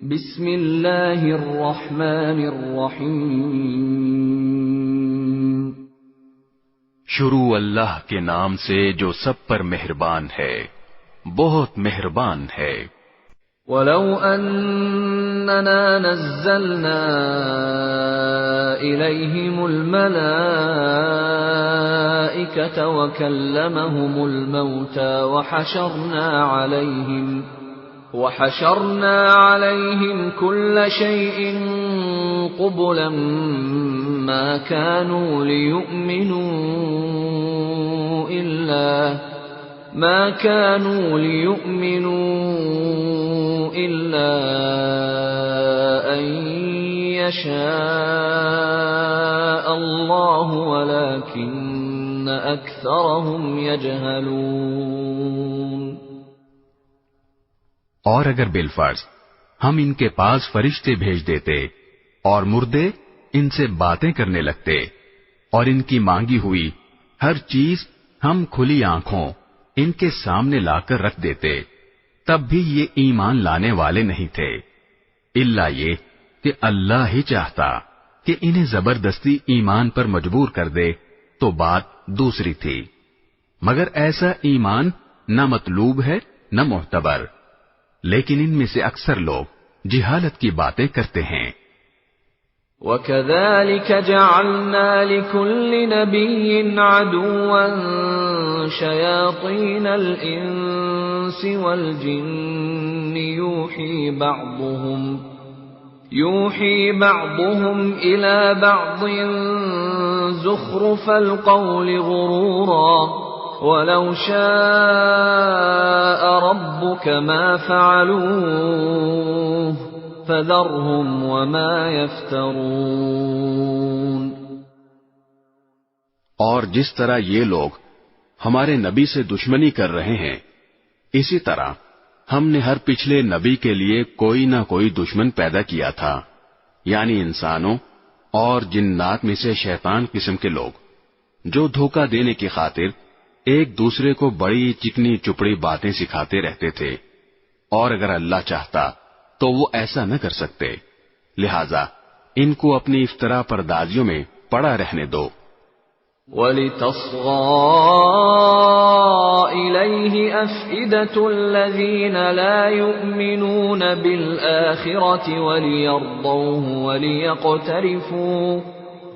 بسم اللہ الرحمن الرحیم شروع اللہ کے نام سے جو سب پر مہربان ہے، بہت مہربان ہے۔ وَلَوْ أَنَّنَا نَزَّلْنَا إِلَيْهِمُ الْمَلَائِكَةَ وَكَلَّمَهُمُ الْمَوْتَى وَحَشَرْنَا عَلَيْهِمْ كُلَّ شَيْءٍ قُبُلًا مَا كَانُوا لِيُؤْمِنُوا إِلَّا أَن يَشَاءَ اللَّهُ وَلَكِنَّ أَكْثَرَهُمْ يَجْهَلُونَ۔ اور اگر بالفرض ہم ان کے پاس فرشتے بھیج دیتے اور مردے ان سے باتیں کرنے لگتے اور ان کی مانگی ہوئی ہر چیز ہم کھلی آنکھوں ان کے سامنے لا کر رکھ دیتے، تب بھی یہ ایمان لانے والے نہیں تھے، الا یہ کہ اللہ ہی چاہتا کہ انہیں زبردستی ایمان پر مجبور کر دے تو بات دوسری تھی، مگر ایسا ایمان نہ مطلوب ہے نہ معتبر، لیکن ان میں سے اکثر لوگ جہالت کی باتیں کرتے ہیں۔ وَكَذَلِكَ جَعَلْنَا لِكُلِّ نَبِيٍّ عَدُوًّا شَيَاطِينَ الْإِنسِ وَالْجِنِّ يُوحِي بَعْضُهُمْ إِلَى بَعْضٍ زُخْرُفَ الْقَوْلِ غُرُورًا وَلَوْ شَاءَ رَبُّكَ مَا فَعَلُوهُ فَذَرْهُمْ وَمَا يَفْتَرُونَ۔ اور جس طرح یہ لوگ ہمارے نبی سے دشمنی کر رہے ہیں، اسی طرح ہم نے ہر پچھلے نبی کے لیے کوئی نہ کوئی دشمن پیدا کیا تھا، یعنی انسانوں اور جنات میں سے شیطان قسم کے لوگ، جو دھوکہ دینے کی خاطر ایک دوسرے کو بڑی چکنی چپڑی باتیں سکھاتے رہتے تھے، اور اگر اللہ چاہتا تو وہ ایسا نہ کر سکتے، لہذا ان کو اپنی افطرا پردازیوں میں پڑا رہنے دو۔ وَلِتَصْغَىٰ إِلَيْهِ أَفْئِدَةُ الَّذِينَ لَا يُؤْمِنُونَ بِالْآخِرَةِ وَلِيَرْضَوْهُ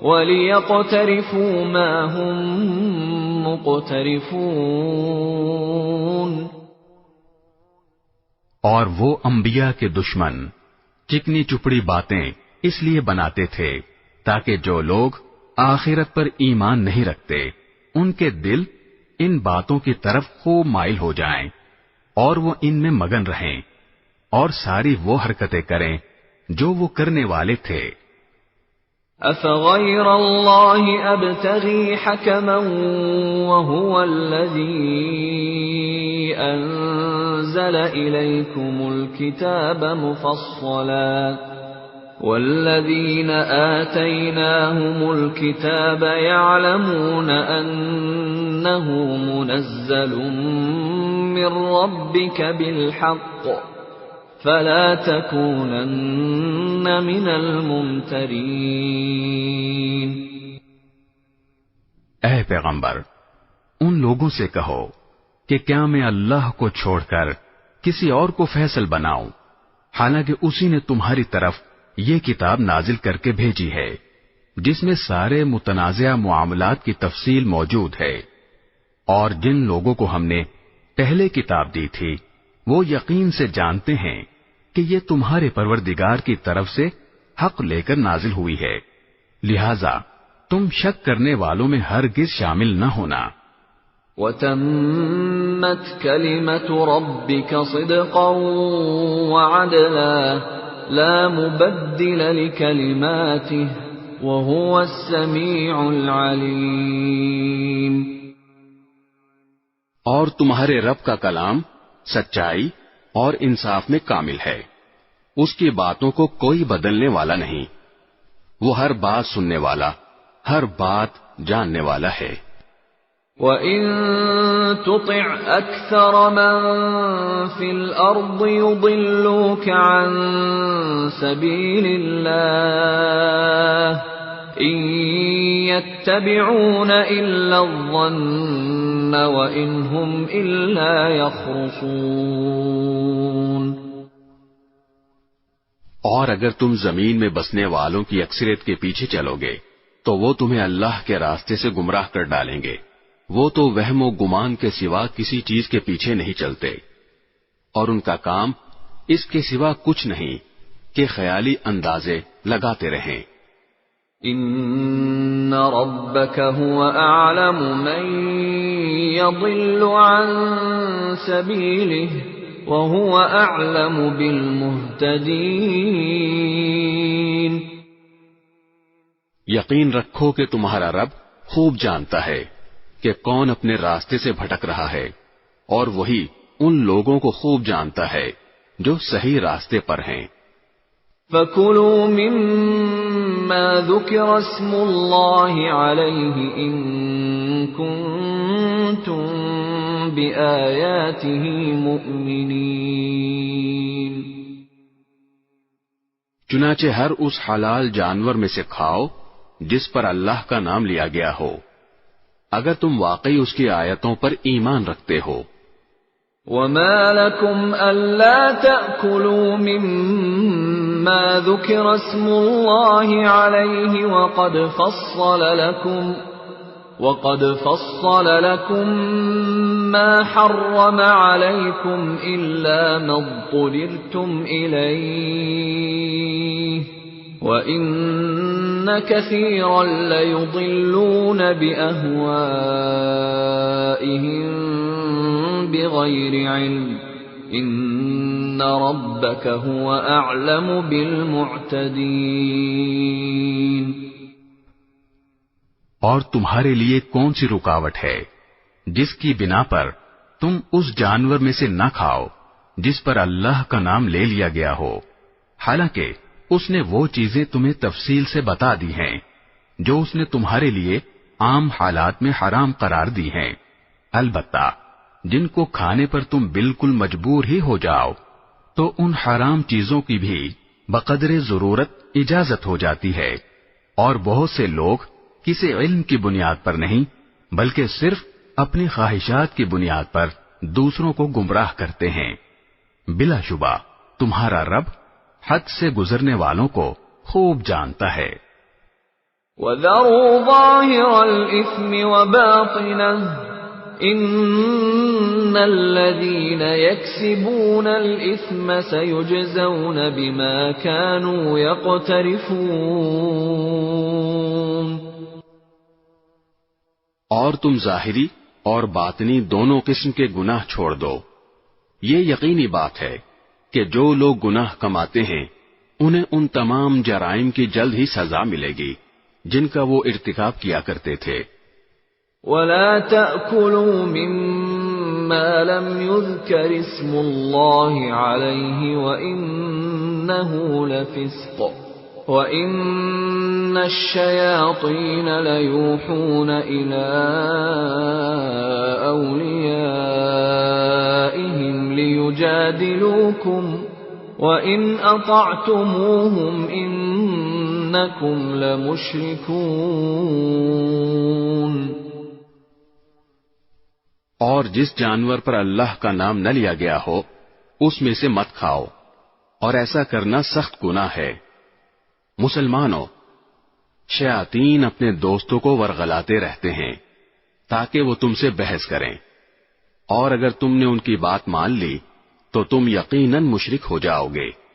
وَلِيَقْتَرِفُوا مَا هُمْ مُقْتَرِفُونَ۔ اور وہ انبیاء کے دشمن چکنی چپڑی باتیں اس لیے بناتے تھے تاکہ جو لوگ آخرت پر ایمان نہیں رکھتے ان کے دل ان باتوں کی طرف خوب مائل ہو جائیں اور وہ ان میں مگن رہیں اور ساری وہ حرکتیں کریں جو وہ کرنے والے تھے۔ أَفَغَيْرَ اللَّهِ أَبْتَغِي حَكَمًا وَهُوَ الَّذِي أَنزَلَ إِلَيْكُمُ الْكِتَابَ مُفَصَّلًا وَالَّذِينَ آتَيْنَاهُمُ الْكِتَابَ يَعْلَمُونَ أَنَّهُ مُنَزَّلٌ مِّن رَّبِّكَ بِالْحَقِّ فَلَا تَكُونَنَّ مِنَ الْمُمْتَرِينَ۔ اے پیغمبر، ان لوگوں سے کہو کہ کیا میں اللہ کو چھوڑ کر کسی اور کو فیصل بناؤں، حالانکہ اسی نے تمہاری طرف یہ کتاب نازل کر کے بھیجی ہے جس میں سارے متنازع معاملات کی تفصیل موجود ہے، اور جن لوگوں کو ہم نے پہلے کتاب دی تھی وہ یقین سے جانتے ہیں کہ یہ تمہارے پروردگار کی طرف سے حق لے کر نازل ہوئی ہے، لہذا تم شک کرنے والوں میں ہرگز شامل نہ ہونا۔ وَتَمَّتْ كَلِمَةُ رَبِّكَ صِدْقًا وَعَدْلًا لَا مُبَدِّلَ لِكَلِمَاتِهِ وَهُوَ السَّمِيعُ الْعَلِيمُ۔ اور تمہارے رب کا کلام سچائی اور انصاف میں کامل ہے، اس کی باتوں کو کوئی بدلنے والا نہیں، وہ ہر بات سننے والا، ہر بات جاننے والا ہے۔ وَإِن تُطِعْ أَكْثَرَ مَن فِي الْأَرْضِ يُضِلُّوكَ عَن سَبِيلِ اللَّهِ إِن يَتَّبِعُونَ إِلَّا الظَّنَّ وَإِنْ هُمْ إِلَّا يَخْرُصُونَ۔ اور اگر تم زمین میں بسنے والوں کی اکثریت کے پیچھے چلو گے تو وہ تمہیں اللہ کے راستے سے گمراہ کر ڈالیں گے۔ وہ تو وہم و گمان کے سوا کسی چیز کے پیچھے نہیں چلتے، اور ان کا کام اس کے سوا کچھ نہیں کہ خیالی اندازے لگاتے رہیں۔ ان ربک هو اعلم من يضل عن سبیلہ وهو اعلم بالمہتدین۔ یقین رکھو کہ تمہارا رب خوب جانتا ہے کہ کون اپنے راستے سے بھٹک رہا ہے، اور وہی ان لوگوں کو خوب جانتا ہے جو صحیح راستے پر ہیں۔ فَكُلُوا مِمَّا ذُكِرَ اسْمُ اللَّهِ عَلَيْهِ إِن كُنتُم بِآيَاتِهِ مُؤْمِنِينَ۔ چنانچہ ہر اس حلال جانور میں سے کھاؤ جس پر اللہ کا نام لیا گیا ہو، اگر تم واقعی اس کی آیتوں پر ایمان رکھتے ہو۔ وَمَا لَكُمْ أَلَّا تَأْكُلُوا مِمَّا ذُكِرَ اسْمُ اللَّهِ عَلَيْهِ وَقَدْ فَصَّلَ لَكُم مَّا حَرَّمَ عَلَيْكُمْ إِلَّا مَا اضْطُرِرْتُمْ إِلَيْهِ وَإِنَّ كَثِيرًا لَّيُضِلُّونَ بِأَهْوَائِهِم بِغَيْرِ عِلْمٍ إِنَّ رَبَّكَ هُوَ أَعْلَمُ بِالْمُعْتَدِينَ۔ اور تمہارے لیے کون سی رکاوٹ ہے جس کی بنا پر تم اس جانور میں سے نہ کھاؤ جس پر اللہ کا نام لے لیا گیا ہو، حالانکہ اس نے وہ چیزیں تمہیں تفصیل سے بتا دی ہیں جو اس نے تمہارے لیے عام حالات میں حرام قرار دی ہیں، البتہ جن کو کھانے پر تم بالکل مجبور ہی ہو جاؤ تو ان حرام چیزوں کی بھی بقدر ضرورت اجازت ہو جاتی ہے، اور بہت سے لوگ کسی علم کی بنیاد پر نہیں بلکہ صرف اپنی خواہشات کی بنیاد پر دوسروں کو گمراہ کرتے ہیں۔ بلا شبہ تمہارا رب حد سے گزرنے والوں کو خوب جانتا ہے۔ وَذَرُوا ظَاهِرَ الْإِثْمِ وَبَاطِنَهُ إِنَّ الَّذِينَ يَكْسِبُونَ الْإِثْمَ سَيُجْزَوْنَ بِمَا كَانُوا يَقْتَرِفُونَ۔ اور تم ظاہری اور باطنی دونوں قسم کے گناہ چھوڑ دو۔ یہ یقینی بات ہے کہ جو لوگ گناہ کماتے ہیں انہیں ان تمام جرائم کی جلد ہی سزا ملے گی جن کا وہ ارتکاب کیا کرتے تھے۔ وَلَا تَأْكُلُوا مِمَّا لَمْ يُذْكَرِ اسْمُ اللَّهِ عَلَيْهِ وَإِنَّهُ لَفِسْقٌ وَإِنَّ الشَّيَاطِينَ لَيُوحُونَ إِلَىٰ أَوْلِيَائِهِمْ لِيُجَادِلُوكُمْ وَإِنْ أَطَعْتُمُوهُمْ إِنَّكُمْ لَمُشْرِكُونَ۔ اور جس جانور پر اللہ کا نام نہ لیا گیا ہو اس میں سے مت کھاؤ، اور ایسا کرنا سخت گناہ ہے۔ مسلمانوں، شیاطین اپنے دوستوں کو ورغلاتے رہتے ہیں تاکہ وہ تم سے بحث کریں، اور اگر تم نے ان کی بات مان لی تو تم یقیناً مشرک ہو جاؤ گے۔